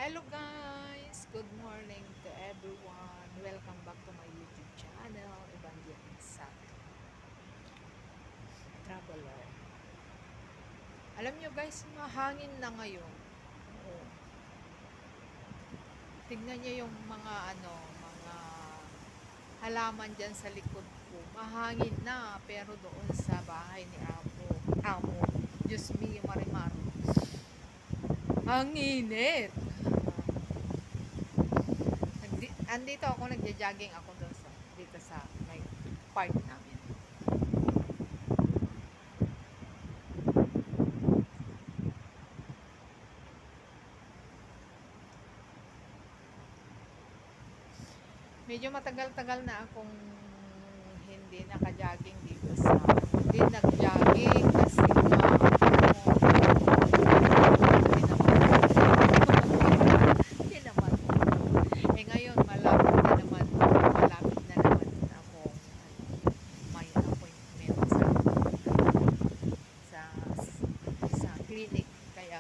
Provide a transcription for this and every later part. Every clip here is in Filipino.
Hello guys! Good morning to everyone. Welcome back to my YouTube channel, Evangeline Sak Traveler. Alam nyo guys, mahangin na ngayon. Oo. Tignan nyo yung mga halaman dyan sa likod ko. Mahangin na, pero doon sa bahay ni Amo, Diyos me, Marimar. Ang init! Andito ako, nagja-jogging ako doon dito sa may park namin. Medyo matagal-tagal na akong hindi naka-jogging dito hindi nag-jogging kasi hindi naman. Ngayon malapit na naman ako may appointment sa clinic, kaya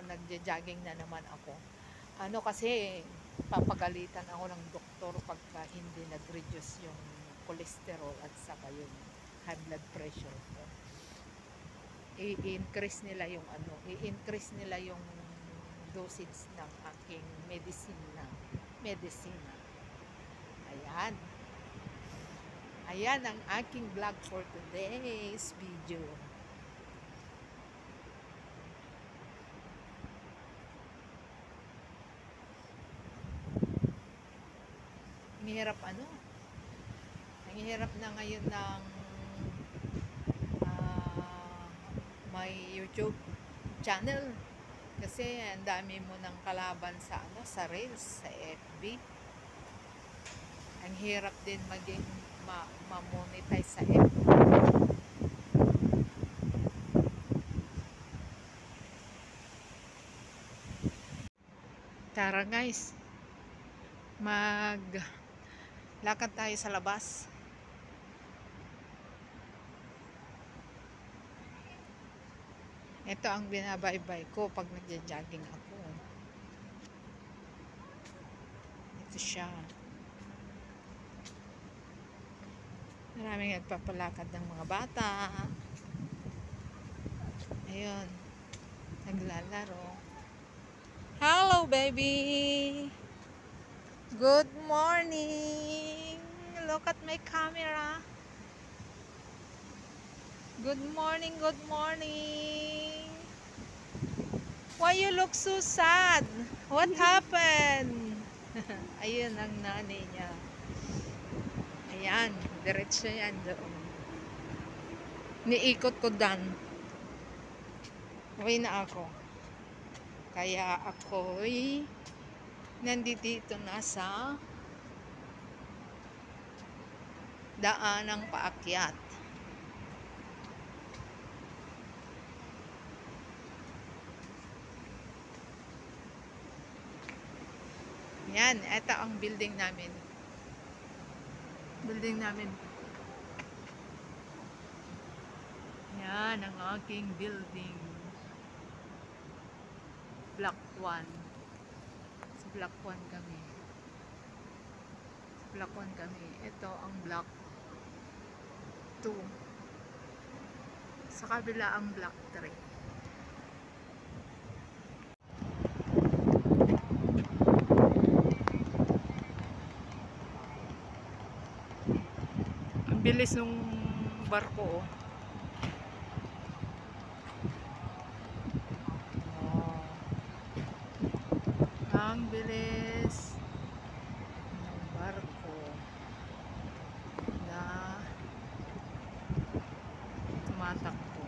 nagja-jogging na naman ako. Kasi papagalitan ako ng doktor pagka hindi nag-reduce yung cholesterol at saka yung high blood pressure ko. I-increase nila yung dosage ng aking medicine. Ayan ang aking vlog for today's video. Ang hirap na ngayon ng may YouTube channel kasi ang dami mo ng kalaban sa Reels, sa FB. Ang hirap din maging ma-monetize sa FB. Tara guys, lakad tayo sa labas. Ito ang binabaybay ko pag nagja-jogging ako. Ito siya. Maraming nagpapalakad ng mga bata. Ayun, naglalaro. Hello baby! Good morning! Look at my camera. Good morning, good morning. Why you look so sad? What happened? Ayun ang nanay niya. Ayan, diretso yan doon. Niikot ko dan. Uwi na ako. Kaya ako'y nandito na sa daanang paakyat. Yan, ito ang building namin. Yan ang aking building. Block 1. Sa Block 1 kami. Ito ang Block 2. Sa kabila ang Block 3. Ang bilis nung barko, oh. Ang bilis ng barko na tumatakbo.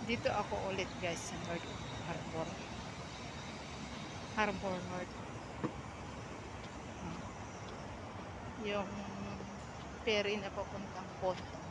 Dito ako ulit guys sa North Harbor. Harbor North. Yung ferry na papuntang Ponto.